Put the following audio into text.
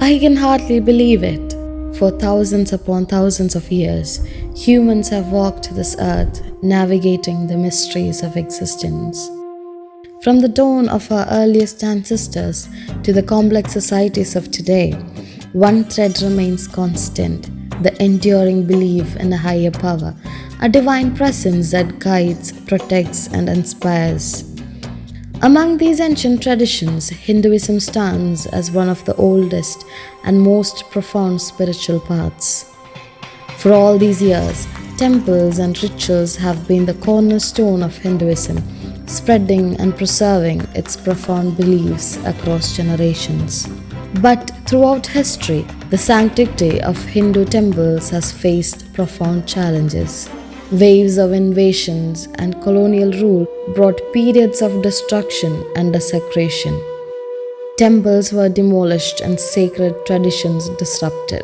I can hardly believe it. For thousands upon thousands of years, humans have walked this earth, navigating the mysteries of existence. From the dawn of our earliest ancestors to the complex societies of today, one thread remains constant: the enduring belief in a higher power, a divine presence that guides, protects, and inspires. Among these ancient traditions, Hinduism stands as one of the oldest and most profound spiritual paths. For all these years, temples and rituals have been the cornerstone of Hinduism, spreading and preserving its profound beliefs across generations. But throughout history, the sanctity of Hindu temples has faced profound challenges. Waves of invasions and colonial rule brought periods of destruction and desecration. Temples were demolished and sacred traditions disrupted.